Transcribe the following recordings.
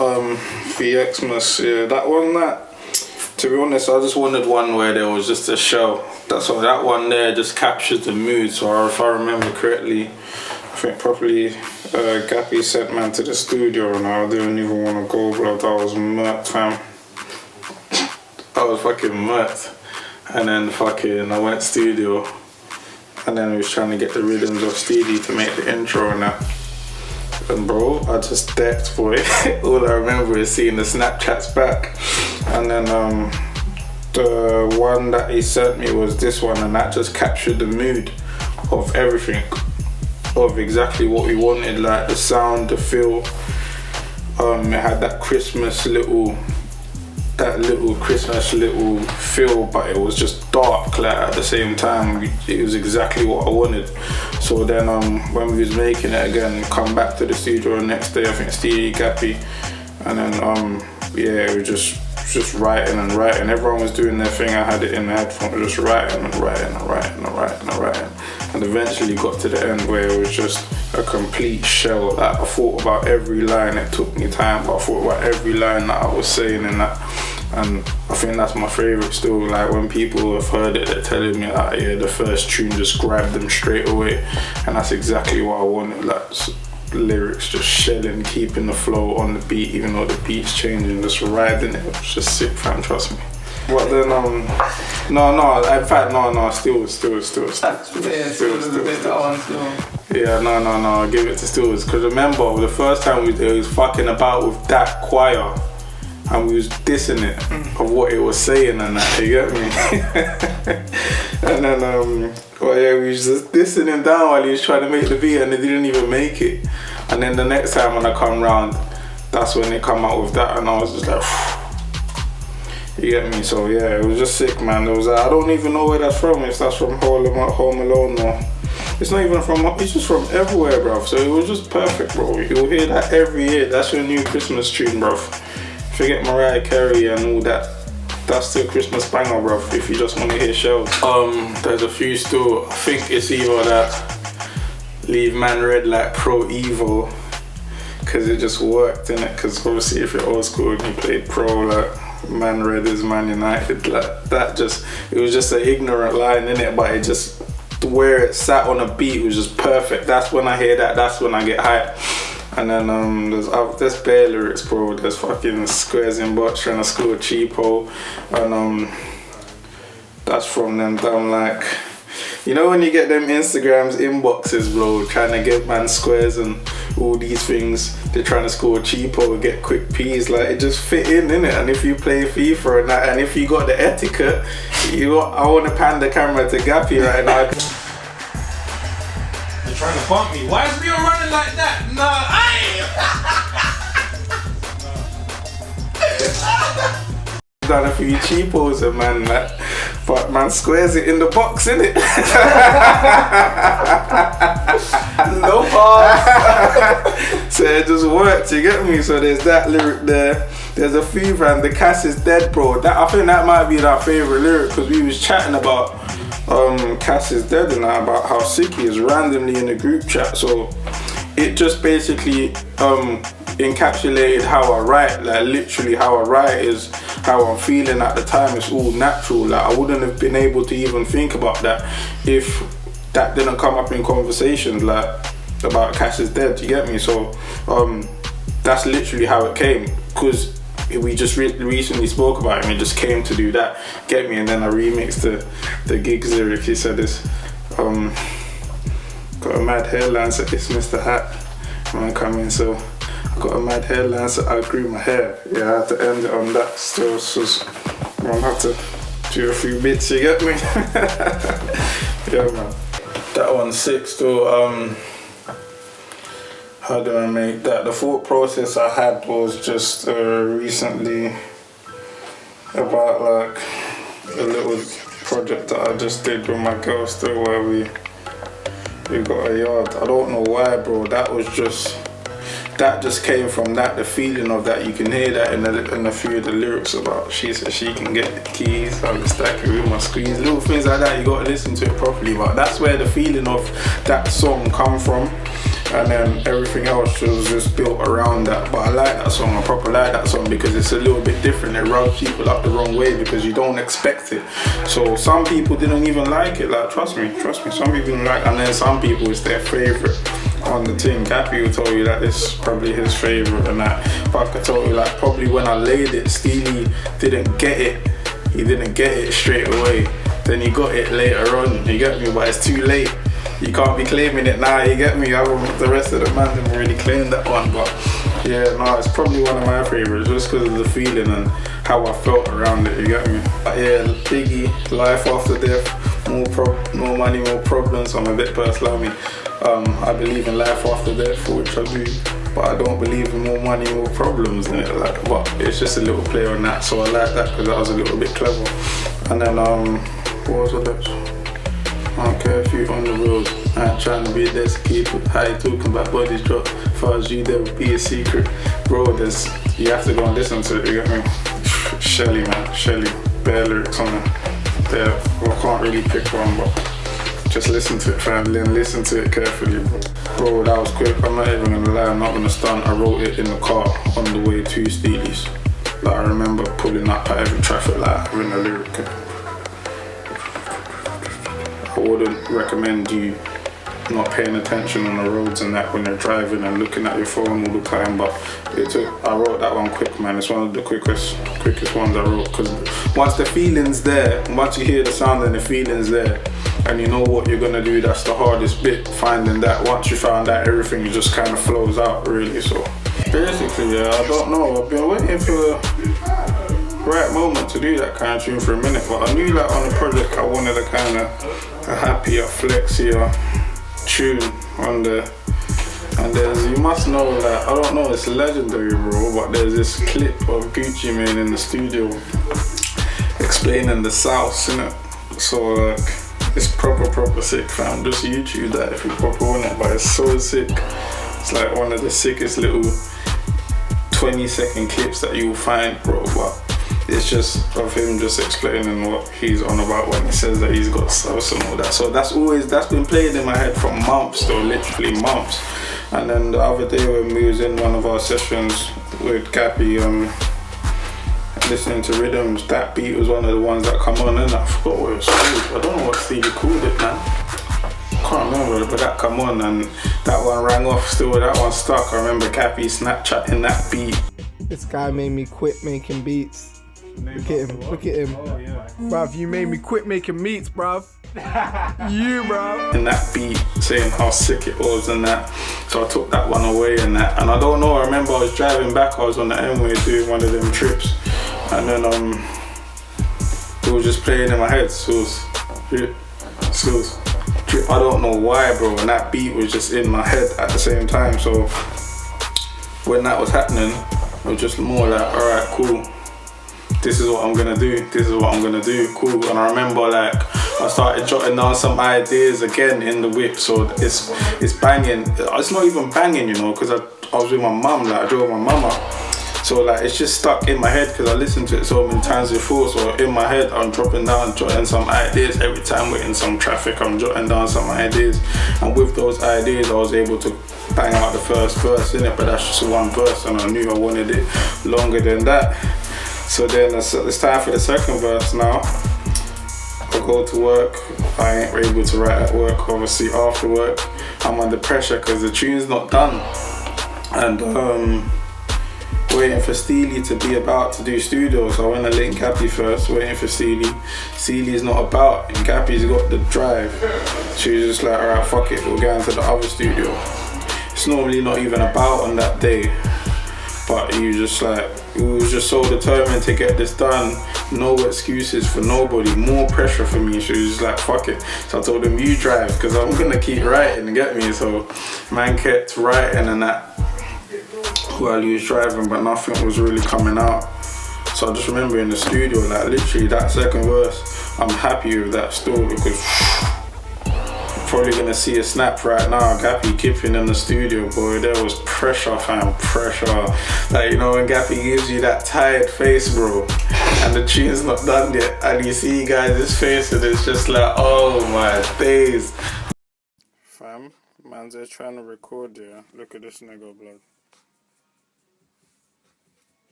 VxMAS, yeah, that one, to be honest, I just wanted one where there was just a show. That's why that one there just captured the mood. So if I remember correctly, I think probably Gappy sent man to the studio and I didn't even want to go, bro. I was murked, fam. I was fucking murked. And then fucking I went studio and then we was trying to get the rhythms of Steely to make the intro and that. And bro, I just decked, boy. All I remember is seeing the Snapchats back. And then the one that he sent me was this one, and that just captured the mood of everything, of exactly what we wanted, like the sound, the feel. It had that Christmas little Christmas little feel, but it was just dark, like at the same time. It was exactly what I wanted. So then when we was making it again, come back to the studio the next day, I think Stevie, Gappy, and then yeah, it was just writing and writing. Everyone was doing their thing. I had it in the headphones, just writing and writing and writing and writing and writing, and eventually got to the end where it was just a complete shell. Like, I thought about every line. It took me time, but I thought about every line that I was saying in that. And I think that's my favourite still. Like, when people have heard it, they're telling me like, yeah, the first tune just grabbed them straight away, and that's exactly what I wanted. Like, lyrics just shelling, keeping the flow on the beat, even though the beat's changing, just riding it. It was just sick, fam, trust me. But then no, give it to Stills. Because remember, the first time we was fucking about with that choir, and we was dissing it of what it was saying and that, you get me? And then, we was just dissing him down while he was trying to make the beat, and they didn't even make it. And then the next time when I come round, that's when they come out with that, and I was just like, you get me? So yeah, it was just sick, man. It was I don't even know where that's from. If that's from Home Alone or it's not even from. It's just from everywhere, bro. So it was just perfect, bro. You'll hear that every year. That's your new Christmas tune, bro. Forget Mariah Carey and all that. That's still Christmas banger, bro. If you just want to hear shells. There's a few still. I think it's either that Leave Man Red like Pro Evo, because it just worked, innit? Because obviously if you're old school and you played Pro, like Man Red is Man United, like that just, it was just an ignorant line, innit? But it just, where it sat on a beat was just perfect. That's when I hear that, that's when I get hyped. And then there's bare lyrics, bro. There's fucking Squares in Bots trying to score cheapo, and that's from them down, like, you know when you get them Instagrams inboxes, bro, trying to get man squares and all these things, they're trying to score cheapo and get quick P's, like it just fit in, innit? And if you play FIFA and that, and if you got the etiquette, I want to pan the camera to Gappy right now. They're trying to bump me. Why is Leo running like that? Nah, done a few cheapos and man, like, but man squares it in the box, innit? No pass. So it just worked, you get me? So there's that lyric there. There's a few, man. The Cass is dead, bro. I think that might be our favourite lyric, because we was chatting about Cass is dead and that, about how sick he is randomly in the group chat. So it just basically encapsulated how I write, like literally how I write is how I'm feeling at the time. It's all natural. Like I wouldn't have been able to even think about that if that didn't come up in conversations, like about Cass is dead, you get me? So that's literally how it came, because we just recently spoke about it and it just came to do that, get me? And then I remixed the gigs lyric. He said this, got a mad hairline, so it's Mr. Hat when I come in, so I got a mad hairline, so I grew my hair. Yeah, I had to end it on that still, so I'll have to do a few bits, you get me? Yeah, man. That one's sick still. How do I make that? The thought process I had was just recently about like a little project that I just did with my girl still, where we got a yard. I don't know why, bro. That just came from that, the feeling of that. You can hear that in a few of the lyrics about she said she can get the keys, I'm stacking with my squeeze, little things like that. You gotta listen to it properly, but that's where the feeling of that song come from. and then everything else was just built around that. But I like that song, I proper like that song because it's a little bit different. It rubs people up the wrong way because you don't expect it. So some people didn't even like it, like trust me, some people didn't like it, and then some people it's their favourite on the thing. Gappy will tell you that this is probably his favourite and that. But I could tell you like probably when I laid it, Steely didn't get it. He didn't get it straight away. Then he got it later on, you get me, but it's too late. You can't be claiming it now, you get me? The rest of the man didn't really claim that one, but yeah, no, it's probably one of my favourites just because of the feeling and how I felt around it, you get me? But yeah, Biggie, Life After Death, more money, more problems. I'm a bit personal, I believe in life after death, which I do, but I don't believe in more money, more problems in it. Like, but it's just a little play on that, so I like that because that was a little bit clever. And then what was the I don't care if you're on the road, I ain't trying to be there to keep it. How you talking about bodies drop? As far as you, there would be a secret. Bro, you have to go and listen to it, you get me? Shelly, man, Shelly, bare lyrics on it. There, I can't really pick one, but just listen to it, fam, listen to it carefully, bro. Bro, that was quick, I'm not even gonna lie, I'm not gonna stunt. I wrote it in the car on the way to Steely's. Like, I remember pulling up at every traffic light, having a lyric. I wouldn't recommend you not paying attention on the roads and that when you're driving and looking at your phone all the time, but I wrote that one quick, man. It's one of the quickest ones I wrote, because once the feeling's there, once you hear the sound and the feeling's there, and you know what you're gonna do, that's the hardest bit, finding that. Once you found that, everything just kind of flows out, really. So basically, yeah, I don't know, I've been waiting for the right moment to do that kind of tune for a minute, but I knew that on the project I wanted a kind of a happier, flexier tune on there. And you must know that, I don't know, it's legendary, bro, but there's this clip of Gucci Mane in the studio explaining the South, innit? So like, it's proper sick, fam. Just YouTube that if you proper want it, but it's so sick. It's like one of the sickest little 20-second clips that you'll find, bro, but it's just of him just explaining what he's on about when he says that he's got sauce and all that. So that's been playing in my head for months, though, literally months. And then the other day when we was in one of our sessions with Gappy, listening to rhythms, that beat was one of the ones that come on, and I forgot what it was called. I don't know what Stevie called it, man. I can't remember, but that come on and that one rang off still, that one stuck. I remember Gappy Snapchatting that beat. This guy made me quit making beats. Look at him. Oh, yeah. Bruv, you made me quit making meats, bruv. You, bruv. And that beat saying how sick it was and that. So I took that one away and that. And I don't know, I remember I was driving back, I was on the M-way doing one of them trips. And then it was just playing in my head. So I don't know why, bro. And that beat was just in my head at the same time. So when that was happening, it was just more like, alright, cool. This is what I'm gonna do, cool. And I remember like, I started jotting down some ideas again in the whip, so it's banging. It's not even banging, you know, because I was with my mum, like I drove my mum up. So like, it's just stuck in my head because I listened to it so many times before, so in my head I'm jotting some ideas. Every time we're in some traffic, I'm jotting down some ideas. And with those ideas, I was able to bang out the first verse, innit? But that's just one verse, and I knew I wanted it longer than that. So then it's time for the second verse now. I go to work, I ain't able to write at work. Obviously after work, I'm under pressure because the tune's not done. And waiting for Steely to be about to do studio. So I went to link Gappy first, waiting for Steely. Steely's not about, and Gappy's got the drive. She was just like, alright, fuck it, we're going to the other studio. It's normally not even about on that day. But he was just so determined to get this done. No excuses for nobody, more pressure for me. She was just like, fuck it. So I told him, you drive, because I'm gonna keep writing and get me. So man kept writing and that while he was driving, but nothing was really coming out. So I just remember in the studio, like literally that second verse, I'm happy with that still, because probably gonna see a snap right now. Gappy kipping in the studio, boy. There was pressure, fam, pressure. Like, you know, when Gappy gives you that tired face, bro, and the tune's not done yet, and you see guys' face, and it's just like, oh my days. Fam, Man's just trying to record, yeah. Look at this nigga, blood.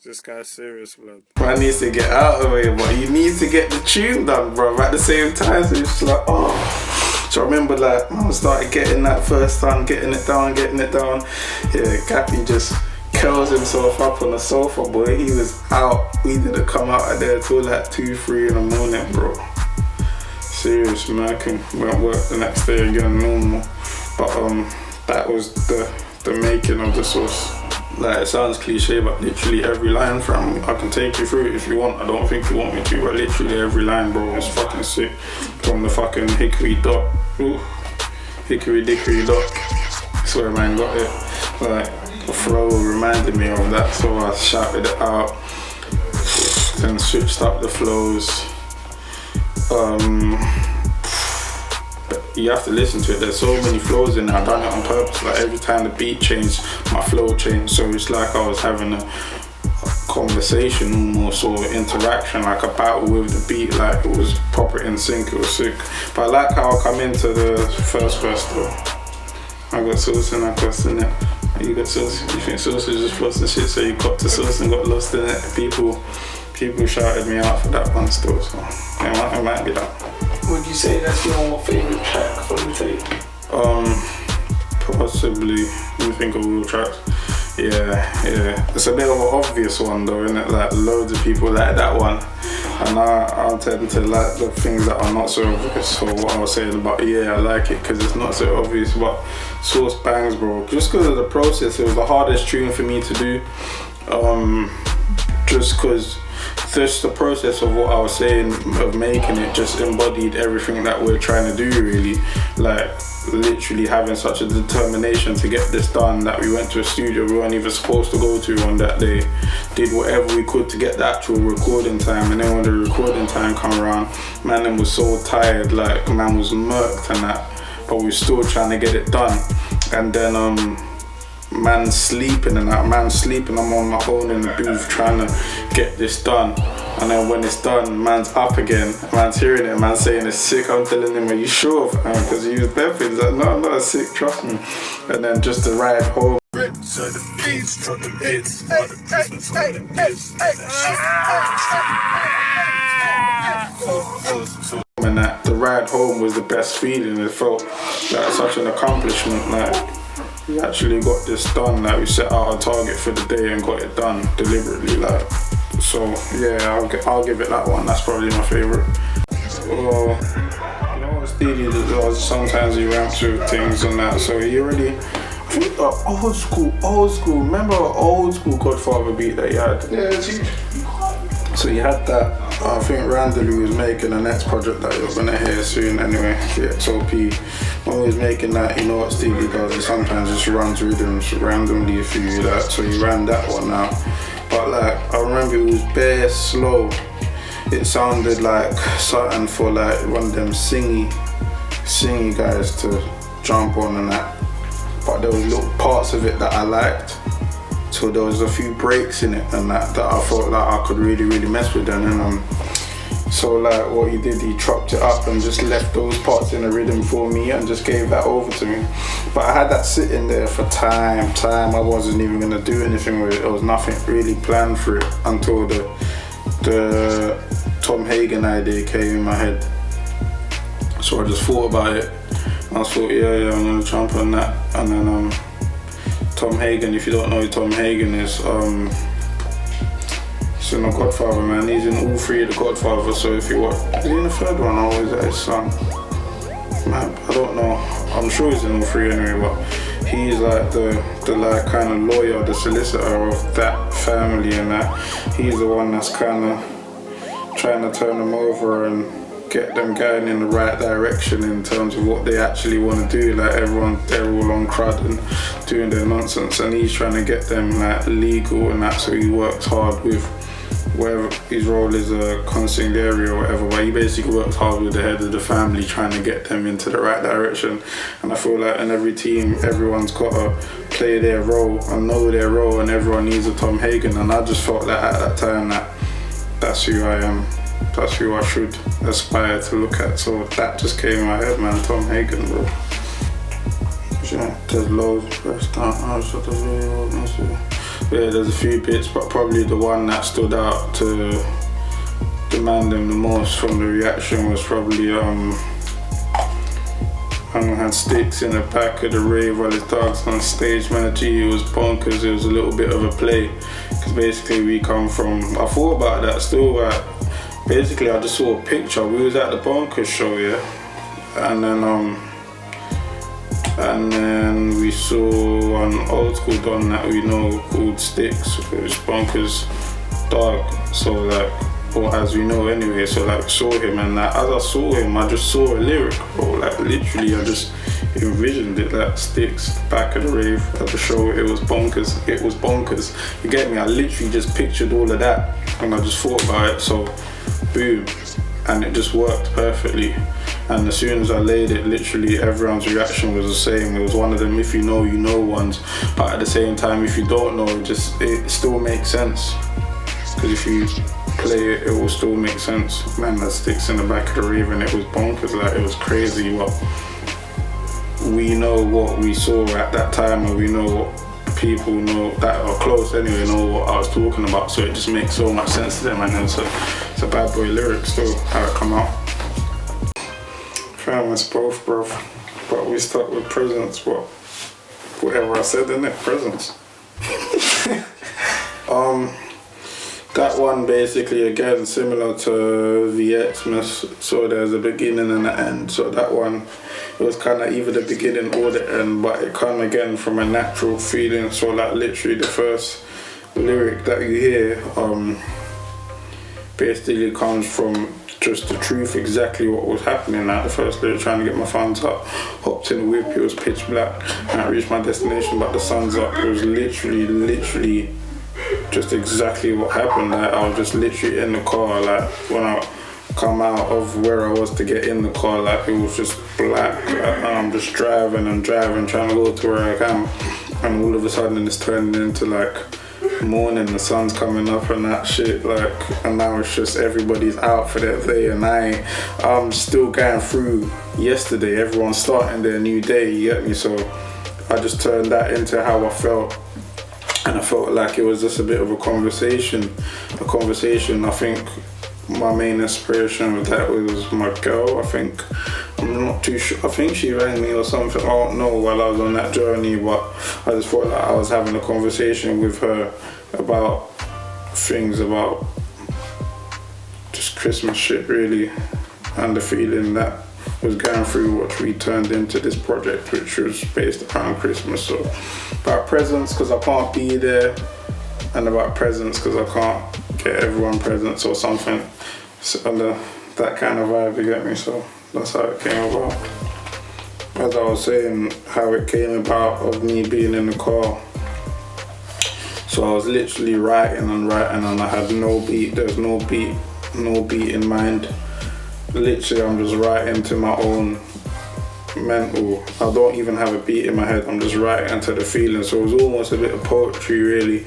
This guy's serious, blood. Man needs to get out of here, but you need to get the tune done, bro. At the same time, so it's like, oh. So I remember, like, man started getting that first time, getting it down. Yeah, Gappy just curls himself up on the sofa, boy. He was out. We didn't come out of there till like 2-3 in the morning, bro. Serious, man. I went work the next day again, normal. But that was the making of the sauce. Like, it sounds cliche, but literally every line from, I can take you through it if you want. I don't think you want me to, but literally every line, bro, is fucking sick. From the fucking hickory dot, ooh, hickory dickory dot. I swear, man, got it. Like, the flow reminded me of that, so I shouted it out. Then switched up the flows. But you have to listen to it. There's so many flows in there. I done it on purpose. Like, every time the beat changed, my flow changed. So it's like I was having a conversation, almost, or interaction, like a battle with the beat. Like, it was proper in sync. It was sick. But I like how I come into the first verse though. I got sauce and I got in it. You got sauce. You think sauce is just floss and shit, so you got to sauce and got lost in it. People shouted me out for that one still, so yeah, it might be that. Would you say that's your favourite track from the tape? Possibly. Let me think of all tracks. Yeah. It's a bit of an obvious one though, isn't it? Like, loads of people like that one. And I tend to like the things that are not so obvious. So what I was saying about, I like it because it's not so obvious, but Sauce bangs, bro. Just because of the process, it was the hardest tune for me to do. Just because the process of what I was saying, of making it, just embodied everything that we're trying to do, really. Like, literally having such a determination to get this done that we went to a studio we weren't even supposed to go to on that day. Did whatever we could to get the actual recording time, and then when the recording time come around, man was so tired, like, man was murked and that, but we were still trying to get it done. And then man's sleeping, I'm on my own in the booth trying to get this done. And then when it's done, man's up again, man's hearing it, man's saying it's sick. I'm telling him, are you sure? Because he was deafened. He's like, no, I'm not sick, trust me. And then just to ride home. And that the ride home was the best feeling. It felt like such an accomplishment. Like, we actually got this done. Like, we set out a target for the day and got it done deliberately. Like, so yeah, I'll give it that one. That's probably my favorite. Well, you know what Steely does? Sometimes he ramps with things and that. So he already, I think old school. Remember our old school Godfather beat that he had? Yeah, it's huge. So he had that. I think Randall was making the next project that you're gonna hear soon anyway, the XOP. When he was making that, you know what Stevie does, he sometimes just runs rhythms randomly for you, that. So he ran that one out. But like, I remember it was bare slow. It sounded like something for like one of them singy guys to jump on and that. But there was little parts of it that I liked. So there was a few breaks in it and that I thought that I could really mess with them. And so like what he did, he chopped it up and just left those parts in the rhythm for me and just gave that over to me. But I had that sitting there for time. I wasn't even gonna do anything with it. There was nothing really planned for it until the Tom Hagen idea came in my head. So I just thought about it. I thought, yeah, I'm gonna jump on that. And then Tom Hagen, if you don't know who Tom Hagen is, he's in the Godfather, man. He's in all three of the Godfather. So if you watch, is he in the third one or is that his son? Man, I don't know. I'm sure he's in all three anyway, but he's like the like kind of lawyer, the solicitor of that family and that. He's the one that's kind of trying to turn them over and get them going in the right direction in terms of what they actually want to do. Like, they're all on crud and doing their nonsense, and he's trying to get them like legal and that. So he works hard with whatever his role is, a consigliere or whatever, but he basically works hard with the head of the family trying to get them into the right direction. And I feel like in every team, everyone's got to play their role and know their role, and everyone needs a Tom Hagen. And I just felt like at that time that's who I am. that's who I should aspire to look at. So that just came in my head, man. Tom Hagen, bro. Yeah, there's loads. First time I saw the video. Yeah, there's a few bits, but probably the one that stood out to demand them the most from the reaction was probably I had sticks in the back of the rave while his dogs on stage, man. Gee, it was bonkers. It was a little bit of a play, because basically we come from, I thought about that still, but basically I just saw a picture. We was at the Bonkers show, yeah, and then we saw an old school don that we know called Sticks, which was Bonkers dog. So like, or as we know anyway, so like saw him, and like, as I saw him, I just saw a lyric, bro. Like literally I just envisioned it, like Sticks, back of the rave at the show, it was bonkers, it was bonkers. You get me? I literally just pictured all of that and I just thought about it, so boom, and it just worked perfectly. And as soon as I laid it, literally everyone's reaction was the same. It was one of them if you know, you know ones, but at the same time, if you don't know, it still makes sense. Because if you play it, it will still make sense. Man, that Sticks in the back of the rave, and it was bonkers, like it was crazy. What we know, what we saw at that time, and we know what people know that are close anyway, know what I was talking about. So it just makes so much sense to them, and it's a bad boy lyric still, how it come out. Fam, it's both, bro. But we start with presents, whatever I said, innit? Presents. That one basically, again, similar to VxMAS, so there's a beginning and an end. So that one, it was kind of either the beginning or the end, but it come again from a natural feeling. So like literally the first lyric that you hear basically comes from just the truth, exactly what was happening. Like the first lyric, trying to get my funds up, hopped in the whip, it was pitch black, and I reached my destination but the sun's up. It was literally just exactly what happened. Like I was just literally in the car, like when I come out of where I was to get in the car, like it was just black, and I'm just driving, trying to go to where I am, and all of a sudden it's turning into like morning, the sun's coming up and that shit, like, and now it's just everybody's out for that day, and I'm still going through yesterday, everyone's starting their new day, you get me? So I just turned that into how I felt. And I felt like it was just a bit of a conversation. I think my main inspiration with that was my girl. I'm not too sure. I think she rang me or something. I don't know, while I was on that journey, but I just felt like I was having a conversation with her about things, about just Christmas shit really, and the feeling that was going through what we turned into this project, which was based around Christmas. So about presents because I can't be there, and about presents because I can't get everyone presents or something. So that kind of vibe, you get me? So that's how it came about. As I was saying, how it came about of me being in the car. So I was literally writing and I had no beat. There's no beat in mind. Literally, I'm just writing to my own mental. I don't even have a beat in my head. I'm just writing to the feeling. So it was almost a bit of poetry, really.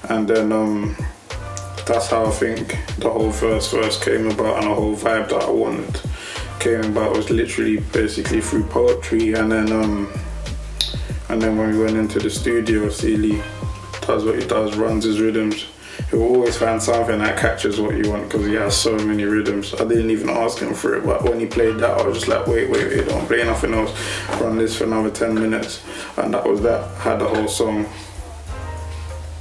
And then that's how I think the whole first verse came about, and the whole vibe that I wanted came about was literally basically through poetry. And then when we went into the studio, Seeley does what he does, runs his rhythms. He'll always find something that catches what you want because he has so many rhythms. I didn't even ask him for it, but when he played that, I was just like, wait, don't play nothing else. Run this for another 10 minutes. And that was that. Had the whole song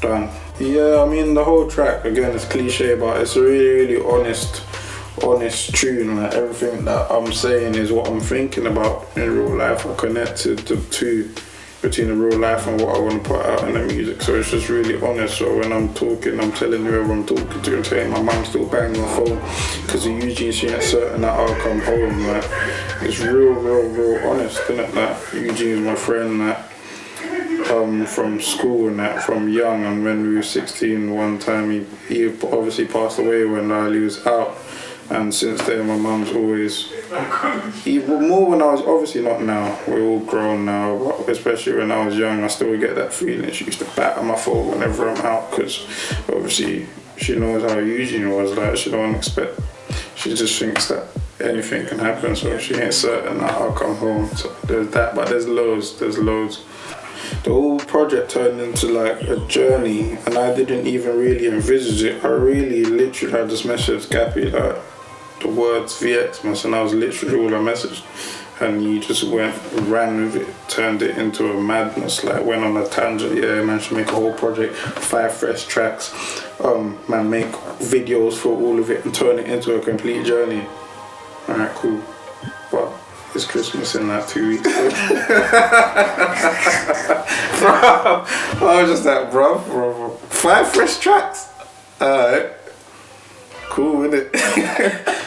done. Yeah, I mean, the whole track, again, it's cliche, but it's a really, really honest tune. Like, everything that I'm saying is what I'm thinking about in real life. I connected the two between the real life and what I want to put out in the music. So it's just really honest. So when I'm talking, I'm telling whoever I'm talking to, I'm saying my mum still bangs my phone because Eugene, she ain't certain that I'll come home. Like, it's real honest, isn't it? Like, Eugene's my friend, that from school and that, from young, and when we were 16, one time he obviously passed away when he was out. And since then, my mum's always, even more when I was, obviously not now, we're all grown now, but especially when I was young, I still get that feeling. She used to batter my phone whenever I'm out, because obviously she knows how Eugene was, like, she don't expect she just thinks that anything can happen, so she ain't certain that I'll come home. So there's that, but there's loads. The whole project turned into like a journey, and I didn't even really envisage it. I literally had just messaged Gappy like the words VxMAS, and that was literally all I messaged. And he just ran with it, turned it into a madness, like went on a tangent. Yeah, man should make a whole project, 5 fresh tracks, man make videos for all of it and turn it into a complete journey. Alright, cool. But it's Christmas in like 2 weeks. Bro, I was just like, bro, 5 fresh tracks. Alright. Cool, innit?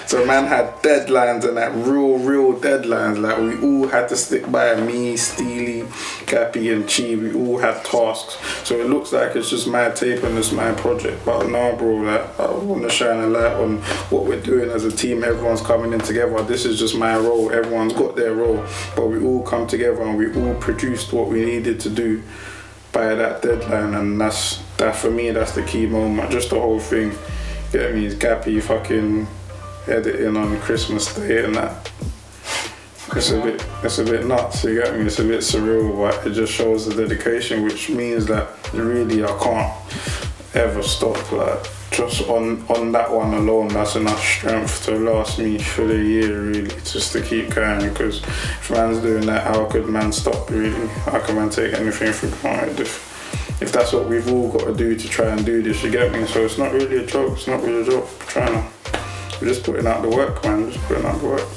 So man had deadlines, and like real deadlines. Like we all had to stick by. Me, Steely, Gappy and Chi, we all had tasks. So it looks like it's just my tape and it's my project. But no, bro, like I want to shine a light on what we're doing as a team. Everyone's coming in together. This is just my role. Everyone's got their role. But we all come together and we all produced what we needed to do by that deadline. And that's for me, that's the key moment. Just the whole thing. Get me, Gappy fucking editing on Christmas Day and that. It's a bit nuts, you get me? It's a bit surreal, but it just shows the dedication, which means that really I can't ever stop. Like just on that one alone, that's enough strength to last me for the year, really, just to keep going. Because if man's doing that, how could man stop, really? How can man take anything for granted if that's what we've all got to do to try and do this, you get me? So it's not really a joke, we're just putting out the work, man, just putting out the work.